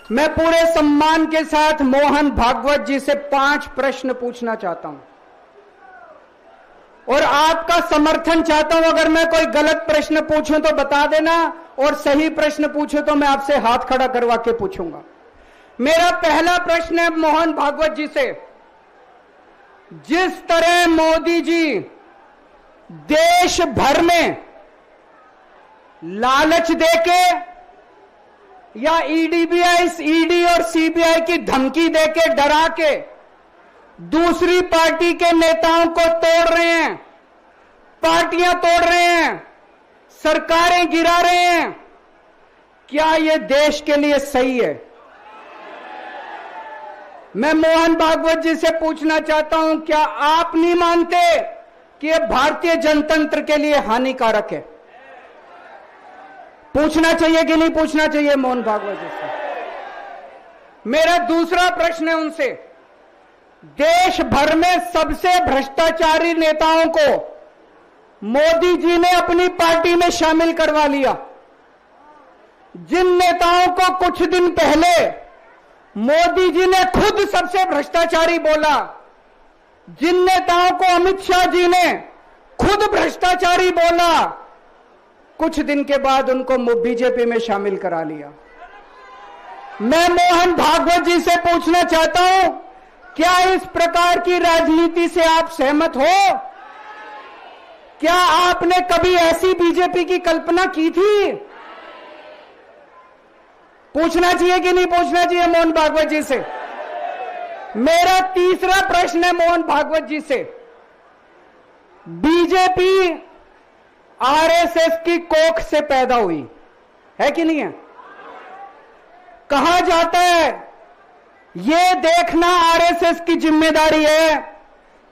मैं पूरे सम्मान के साथ मोहन भागवत जी से 5 प्रश्न पूछना चाहता हूं और आपका समर्थन चाहता हूं। अगर मैं कोई गलत प्रश्न पूछूं तो बता देना, और सही प्रश्न पूछूं तो मैं आपसे हाथ खड़ा करवा के पूछूंगा। मेरा पहला प्रश्न है मोहन भागवत जी से। जिस तरह मोदी जी देश भर में लालच देके या ईडी और सीबीआई की धमकी देके, डरा के दूसरी पार्टी के नेताओं को तोड़ रहे हैं, पार्टियां तोड़ रहे हैं, सरकारें गिरा रहे हैं, क्या यह देश के लिए सही है? मैं मोहन भागवत जी से पूछना चाहता हूं, क्या आप नहीं मानते कि यह भारतीय जनतंत्र के लिए हानिकारक है? पूछना चाहिए कि नहीं पूछना चाहिए मोहन भागवत जी से? मेरा दूसरा प्रश्न है उनसे। देश भर में सबसे भ्रष्टाचारी नेताओं को मोदी जी ने अपनी पार्टी में शामिल करवा लिया। जिन नेताओं को कुछ दिन पहले मोदी जी ने खुद सबसे भ्रष्टाचारी बोला, जिन नेताओं को अमित शाह जी ने खुद भ्रष्टाचारी बोला, कुछ दिन के बाद उनको बीजेपी में शामिल करा लिया। मैं मोहन भागवत जी से पूछना चाहता हूं, क्या इस प्रकार की राजनीति से आप सहमत हो? क्या आपने कभी ऐसी बीजेपी की कल्पना की थी? पूछना चाहिए कि नहीं पूछना चाहिए मोहन भागवत जी से? मेरा तीसरा प्रश्न है मोहन भागवत जी से। बीजेपी आरएसएस की कोख से पैदा हुई है कि नहीं है? कहा जाता है यह देखना आरएसएस की जिम्मेदारी है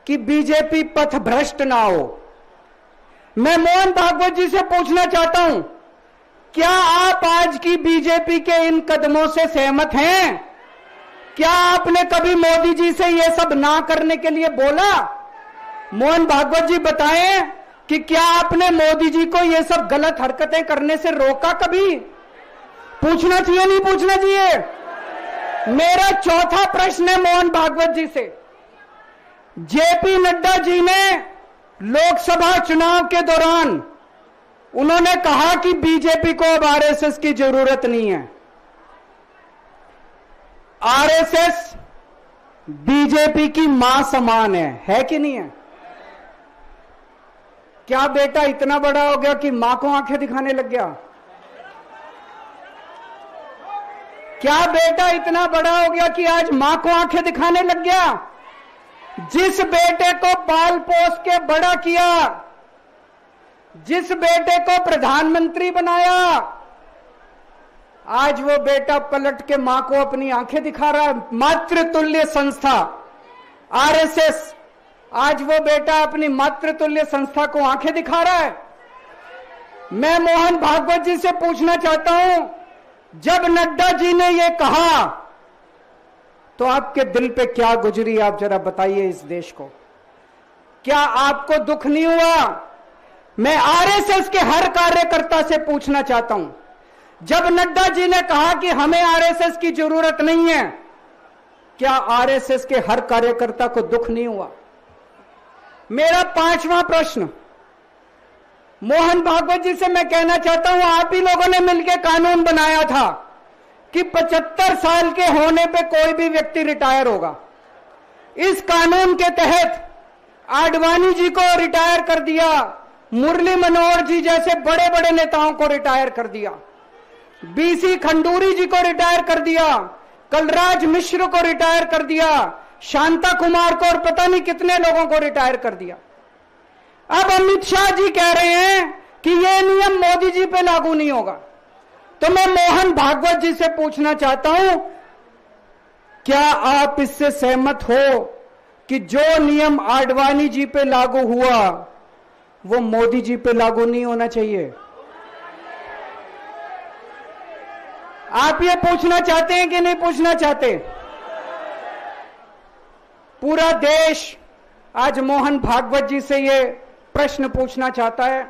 कि बीजेपी पथभ्रष्ट ना हो। मैं मोहन भागवत जी से पूछना चाहता हूं, क्या आप आज की बीजेपी के इन कदमों से सहमत हैं? क्या आपने कभी मोदी जी से यह सब ना करने के लिए बोला? मोहन भागवत जी बताएं कि क्या आपने मोदी जी को यह सब गलत हरकतें करने से रोका कभी? पूछना चाहिए नहीं पूछना चाहिए? मेरा चौथा प्रश्न है मोहन भागवत जी से। जेपी नड्डा जी ने लोकसभा चुनाव के दौरान उन्होंने कहा कि बीजेपी को अब आरएसएस की जरूरत नहीं है। आरएसएस बीजेपी की मां समान है कि नहीं है? क्या बेटा इतना बड़ा हो गया कि मां को आंखें दिखाने लग गया? क्या बेटा इतना बड़ा हो गया कि आज मां को आंखें दिखाने लग गया? जिस बेटे को पाल पोस के बड़ा किया, जिस बेटे को प्रधानमंत्री बनाया, आज वो बेटा पलट के मां को अपनी आंखें दिखा रहा है। मातृतुल्य संस्था आरएसएस, आज वो बेटा अपनी मातृतुल्य संस्था को आंखें दिखा रहा है। मैं मोहन भागवत जी से पूछना चाहता हूं, जब नड्डा जी ने यह कहा तो आपके दिल पे क्या गुजरी, आप जरा बताइए इस देश को। क्या आपको दुख नहीं हुआ? मैं आरएसएस के हर कार्यकर्ता से पूछना चाहता हूं, जब नड्डा जी ने कहा कि हमें आरएसएस की जरूरत नहीं है, क्या आरएसएस के हर कार्यकर्ता को दुख नहीं हुआ? मेरा पांचवा प्रश्न मोहन भागवत जी से मैं कहना चाहता हूं, आप ही लोगों ने मिलकर कानून बनाया था कि 75 साल के होने पे कोई भी व्यक्ति रिटायर होगा। इस कानून के तहत आडवाणी जी को रिटायर कर दिया, मुरली मनोहर जी जैसे बड़े बड़े नेताओं को रिटायर कर दिया, बीसी खंडूरी जी को रिटायर कर दिया, कलराज मिश्र को रिटायर कर दिया, शांता कुमार को और पता नहीं कितने लोगों को रिटायर कर दिया। अब अमित शाह जी कह रहे हैं कि यह नियम मोदी जी पे लागू नहीं होगा। तो मैं मोहन भागवत जी से पूछना चाहता हूं, क्या आप इससे सहमत हो कि जो नियम आडवाणी जी पे लागू हुआ वो मोदी जी पे लागू नहीं होना चाहिए? आप ये पूछना चाहते हैं कि नहीं पूछना चाहते? पूरा देश आज मोहन भागवत जी से ये प्रश्न पूछना चाहता है।